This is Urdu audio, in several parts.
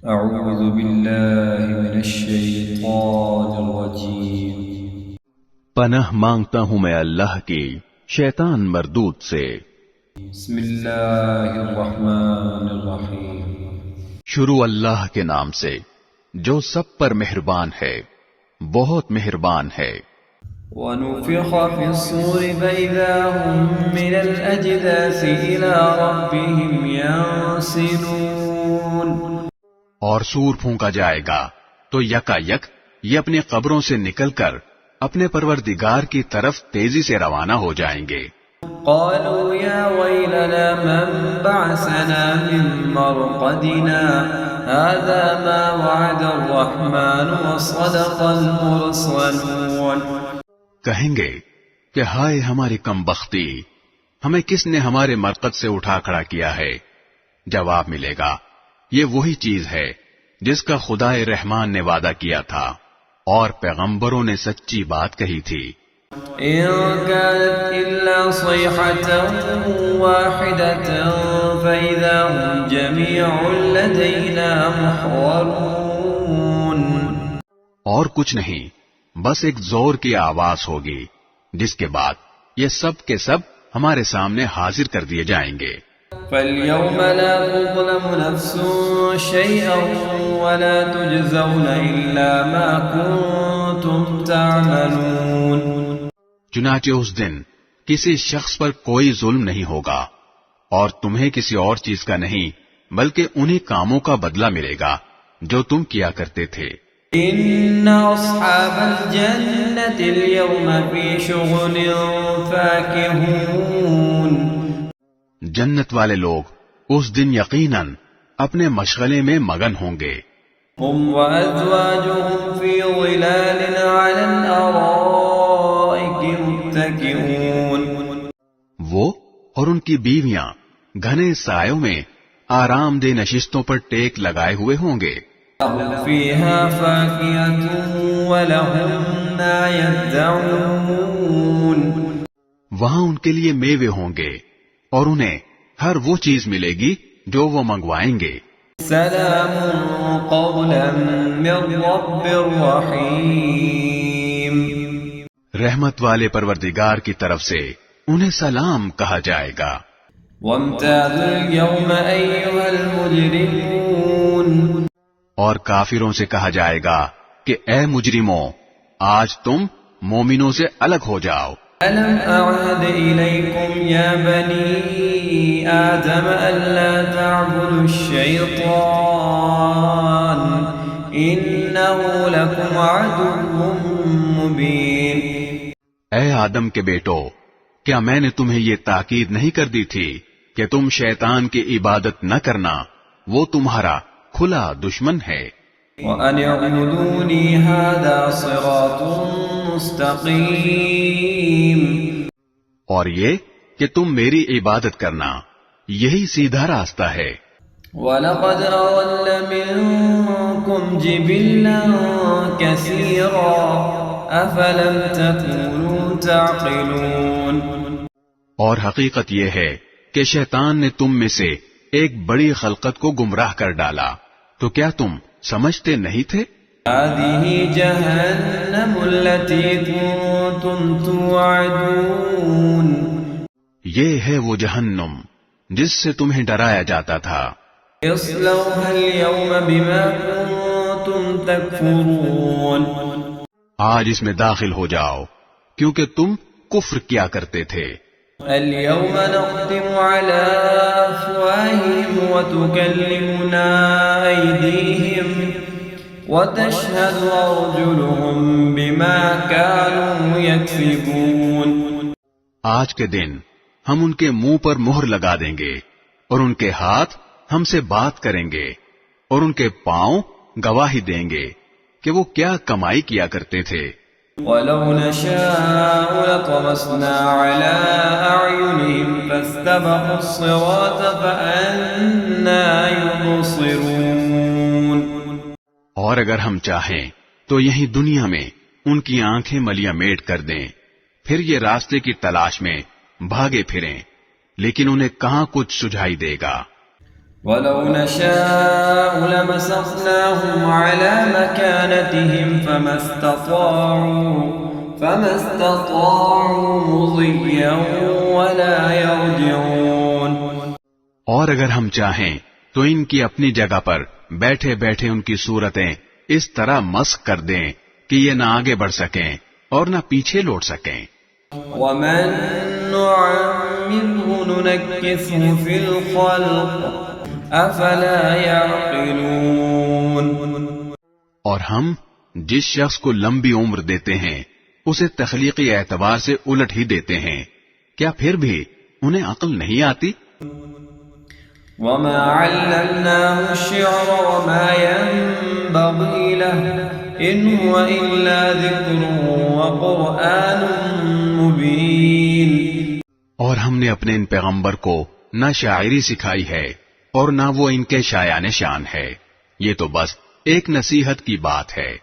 اعوذ باللہ من الشیطان الرجیم۔ پناہ مانگتا ہوں میں اللہ کی شیطان مردود سے۔ بسم اللہ الرحمن الرحیم۔ شروع اللہ کے نام سے جو سب پر مہربان ہے، بہت مہربان ہے۔ وَنُفِخَ فِي الصُّورِ فَإِذَا هُم مِّنَ الْأَجْدَاثِ إِلَىٰ رَبِّهِمْ يَنسِلُونَ۔ اور سور پھونکا جائے گا تو یکا یک یہ اپنی قبروں سے نکل کر اپنے پروردگار کی طرف تیزی سے روانہ ہو جائیں گے۔ قالوا يا ويلنا من بعثنا من مرقدنا هذا ما وعد الرحمن وصدق المرسلون۔ کہیں گے کہ ہائے ہماری کم بختی، ہمیں کس نے ہمارے مرقد سے اٹھا کھڑا کیا ہے؟ جواب ملے گا یہ وہی چیز ہے جس کا خدائے رحمان نے وعدہ کیا تھا اور پیغمبروں نے سچی بات کہی تھی۔ إن كانت إلا صيحة واحدة فإذا هم جميع لدينا محضرون۔ اور کچھ نہیں، بس ایک زور کی آواز ہوگی جس کے بعد یہ سب کے سب ہمارے سامنے حاضر کر دیے جائیں گے۔ فَالْيَوْمَ لَا تُظْلَمُ نَفْسٌ شَيْئًا وَلَا تُجْزَوْنَ إِلَّا مَا كُنتُمْ تَعْمَلُونَ۔ چنانچہ اس دن کسی شخص پر کوئی ظلم نہیں ہوگا اور تمہیں کسی اور چیز کا نہیں بلکہ انہی کاموں کا بدلہ ملے گا جو تم کیا کرتے تھے۔ إِنَّ أَصْحَابَ الْجَنَّةِ الْيَوْمَ فِي شُغُلٍ فَاكِهُونَ۔ جنت والے لوگ اس دن یقیناً اپنے مشغلے میں مگن ہوں گے۔ هُمْ وَأَزْوَاجُهُمْ فِي ظِلَالٍ عَلَى الْأَرَائِكِ مُتَّكِئُونَ۔ وہ اور ان کی بیویاں گھنے سایوں میں آرام دہ نشستوں پر ٹیک لگائے ہوئے ہوں گے۔ لَهُمْ فِيهَا فَاكِهَةٌ وَلَهُمْ مَا يَدَّعُونَ۔ وہاں ان کے لیے میوے ہوں گے اور انہیں ہر وہ چیز ملے گی جو وہ منگوائیں گے۔ سلام قولا من رب رحیم۔ رحمت والے پروردگار کی طرف سے انہیں سلام کہا جائے گا۔ وامتازوا اليوم ایھا المجرمون۔ اور کافروں سے کہا جائے گا کہ اے مجرموں، آج تم مومنوں سے الگ ہو جاؤ۔ ألم أعهد إليكم يا بني آدم ألا تعبدوا الشيطان إنه لكم عدو مبين۔ اے آدم کے بیٹو، کیا میں نے تمہیں یہ تاکید نہیں کر دی تھی کہ تم شیطان کی عبادت نہ کرنا، وہ تمہارا کھلا دشمن ہے۔ وَأَنِ اعْبُدُونِي هَذَا صِرَاطٌ مُسْتَقِيمٌ۔ اور یہ کہ تم میری عبادت کرنا، یہی سیدھا راستہ ہے۔ وَلَقَدْ أَضَلَّ مِنكُمْ جِبِلًّا كَثِيرًا أَفَلَمْ تَكُونُوا تَعْقِلُونَ۔ اور حقیقت یہ ہے کہ شیطان نے تم میں سے ایک بڑی خلقت کو گمراہ کر ڈالا، تو کیا تم سمجھتے نہیں تھے؟ هذه جهنم التي كنتم توعدون۔ یہ ہے وہ جہنم جس سے تمہیں ڈرایا جاتا تھا۔ اصلوها اليوم بما كنتم تكفرون۔ آج اس میں داخل ہو جاؤ کیونکہ تم کفر کیا کرتے تھے۔ اليوم نختم على أفواههم وتكلمنا أيديهم وتشهد أرجلهم بما كانوا يكسبون۔ آج کے دن ہم ان کے منہ پر مہر لگا دیں گے اور ان کے ہاتھ ہم سے بات کریں گے اور ان کے پاؤں گواہی دیں گے کہ وہ کیا کمائی کیا کرتے تھے۔ وَلَوْ نَشَاءُ لَطَمَسْنَا عَلَىٰ أَعْيُنِهِمْ فَاسْتَبَقُوا الصِّرَاطَ فَأَنَّىٰ يُبْصِرُونَ۔ اور اگر ہم چاہیں تو یہیں دنیا میں ان کی آنکھیں ملیاں میٹ کر دیں، پھر یہ راستے کی تلاش میں بھاگے پھریں، لیکن انہیں کہاں کچھ سجھائی دے گا۔ وَلَوْ نَشَاءُ لَمَسَخْنَاهُمْ عَلَى مَكَانَتِهِمْ فَمَا اسْتَطَاعُوا مُضِيًّا وَلَا يَرْجِعُونَ۔ اور اگر ہم چاہیں تو ان کی اپنی جگہ پر بیٹھے بیٹھے ان کی صورتیں اس طرح مسخ کر دیں کہ یہ نہ آگے بڑھ سکیں اور نہ پیچھے لوٹ سکیں۔ وَمَن نُّعَمِّرْهُ نُنَكِّسْهُ فِي الْخَلْقِ أَفَلَا يَعْقِلُونَ۔ اور ہم جس شخص کو لمبی عمر دیتے ہیں اسے تخلیقی اعتبار سے الٹ ہی دیتے ہیں، کیا پھر بھی انہیں عقل نہیں آتی؟ وَمَا عَلَّمْنَاهُ الشِّعْرَ وَمَا يَنبَغِي لَهُ إِنْ هُوَ إِلَّا ذِكْرٌ وَقُرْآنٌ مُبِينٌ۔ اور ہم نے اپنے ان پیغمبر کو نہ شاعری سکھائی ہے اور نہ وہ ان کے شایان شان ہے، یہ تو بس ایک نصیحت کی بات ہے،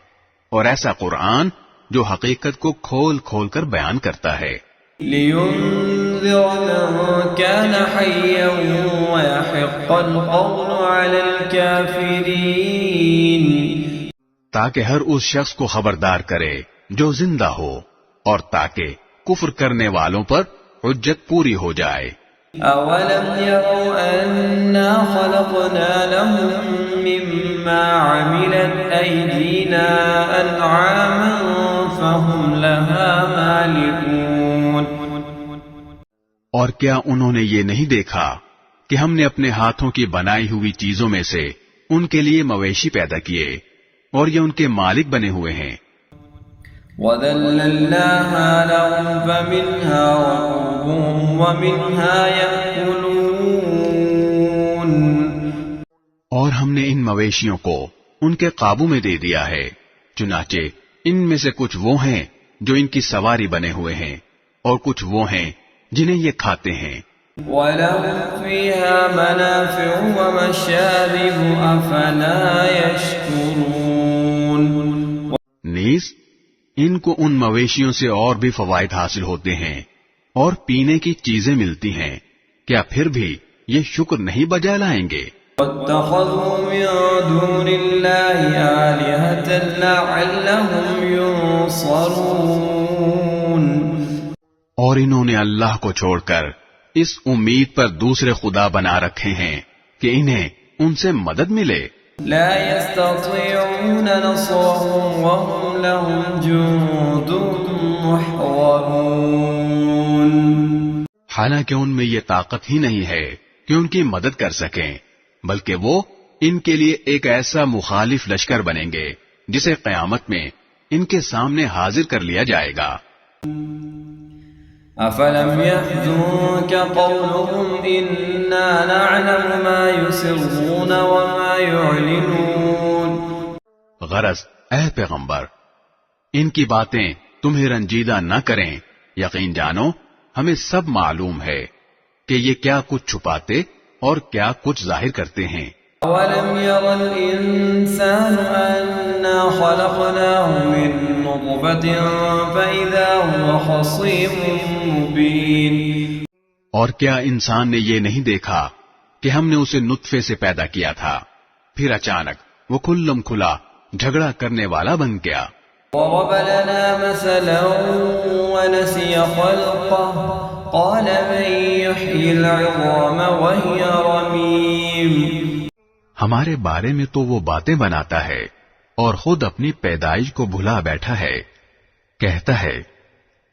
اور ایسا قرآن جو حقیقت کو کھول کھول کر بیان کرتا ہے۔ لِيُنذِرَ مَن كَانَ حَيًّا وَيَحِقَّ الْقَوْلُ عَلَى الْكَافِرِينَ، تاکہ ہر اس شخص کو خبردار کرے جو زندہ ہو، اور تاکہ کفر کرنے والوں پر حجت پوری ہو جائے۔ أَوَلَمْ يَرَوْا أَنَّا خَلَقْنَا لَهُم مِّمَّا عَمِلَتْ أَيْدِينَا أَنْعَامًا فَهُمْ لَهَا مَالِكُونَ۔ اور کیا انہوں نے یہ نہیں دیکھا کہ ہم نے اپنے ہاتھوں کی بنائی ہوئی چیزوں میں سے ان کے لیے مویشی پیدا کیے اور یہ ان کے مالک بنے ہوئے ہیں۔ وَذَلَّلْنَاهَا لَهُمْ فَمِنْهَا رَكُوبُهُمْ وَمِنْهَا يَأْكُلُونَ۔ اور ہم نے ان مویشیوں کو ان کے قابو میں دے دیا ہے، چنانچہ ان میں سے کچھ وہ ہیں جو ان کی سواری بنے ہوئے ہیں اور کچھ وہ ہیں جنہیں یہ کھاتے ہیں۔ وَلَهُمْ فِيهَا مَنَافِعُ وَمَشَارِبُ أَفَلَا يَشْكُرُونَ۔ نیز ان کو ان مویشیوں سے اور بھی فوائد حاصل ہوتے ہیں اور پینے کی چیزیں ملتی ہیں، کیا پھر بھی یہ شکر نہیں بجا لائیں گے؟ وَاتَّخَذُوا مِن دُونِ اللَّهِ آلِهَةً لَعَلَّهُمْ يُنصَرُونَ۔ اور انہوں نے اللہ کو چھوڑ کر اس امید پر دوسرے خدا بنا رکھے ہیں کہ انہیں ان سے مدد ملے۔ لا يستطيعون نصرهم وهم لهم جند محضرون۔ حالانکہ ان میں یہ طاقت ہی نہیں ہے کہ ان کی مدد کر سکیں، بلکہ وہ ان کے لیے ایک ایسا مخالف لشکر بنیں گے جسے قیامت میں ان کے سامنے حاضر کر لیا جائے گا۔ أَفَلَمْ يَحْزُنكَ قَوْلُهُمْ إِنَّا نَعْلَمُ مَا يُسِرُّونَ وَمَا يُعْلِنُونَ۔ غرض اے پیغمبر، ان کی باتیں تمہیں رنجیدہ نہ کریں، یقین جانو ہمیں سب معلوم ہے کہ یہ کیا کچھ چھپاتے اور کیا کچھ ظاہر کرتے ہیں۔ أَوَلَمْ يَرَ الْإِنسَانُ أَنَّا خَلَقْنَاهُ مِن نُّطْفَةٍ فَإِذَا هُوَ خَصِيمٌ مُّبِينٌ۔ اور کیا انسان نے یہ نہیں دیکھا کہ ہم نے اسے نطفے سے پیدا کیا تھا، پھر اچانک وہ کھلم کھلا جھگڑا کرنے والا بن گیا۔ ضرب لنا مثلا ونسي خلقه قال من يحيي العظام وهي رميم۔ ہمارے بارے میں تو وہ باتیں بناتا ہے اور خود اپنی پیدائش کو بھلا بیٹھا ہے، کہتا ہے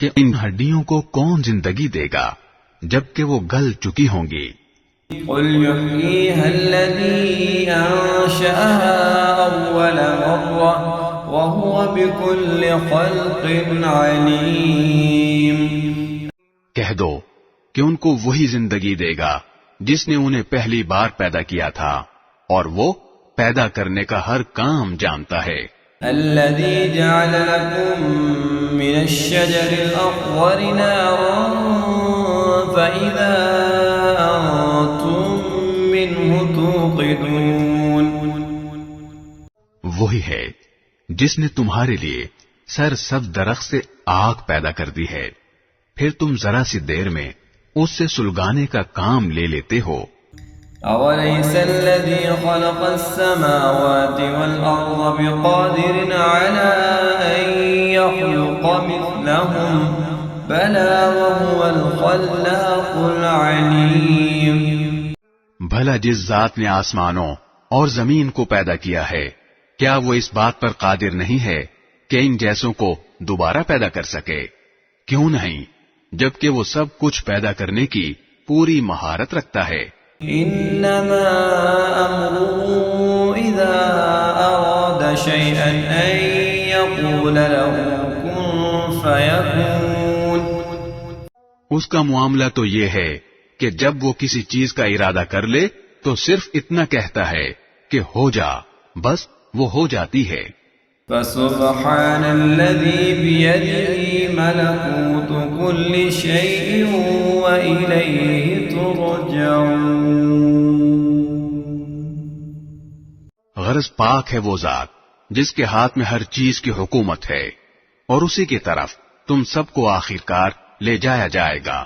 کہ ان ہڈیوں کو کون زندگی دے گا جبکہ وہ گل چکی ہوں گی۔ قل يحييها الذي أنشأها أول مرة وهو بكل خلق عليم۔ کہہ دو کہ ان کو وہی زندگی دے گا جس نے انہیں پہلی بار پیدا کیا تھا، اور وہ پیدا کرنے کا ہر کام جانتا ہے۔ الذي جعل لكم من الشجر الأخضر نارا فإذا أنتم منه توقدون۔ وہی ہے جس نے تمہارے لیے سرسبز درخت سے آگ پیدا کر دی ہے، پھر تم ذرا سی دیر میں اس سے سلگانے کا کام لے لیتے ہو۔ أوليس الذي خلق السماوات والأرض بقادر على أن يخلق مثلهم بلى وهو الخلاق العليم. بھلا جس ذات نے آسمانوں اور زمین کو پیدا کیا ہے کیا وہ اس بات پر قادر نہیں ہے کہ ان جیسوں کو دوبارہ پیدا کر سکے؟ کیوں نہیں، جبکہ وہ سب کچھ پیدا کرنے کی پوری مہارت رکھتا ہے. انما امره اذا اراد شيئا ان يقول له كن فيكون. اس کا معاملہ تو یہ ہے کہ جب وہ کسی چیز کا ارادہ کر لے تو صرف اتنا کہتا ہے کہ ہو جا، بس وہ ہو جاتی ہے. فسبحان الذي بيده ملكوت كل شيء وإليه ترجعون. غرض پاک ہے وہ ذات جس کے ہاتھ میں ہر چیز کی حکومت ہے اور اسی کی طرف تم سب کو آخرکار لے جایا جائے گا.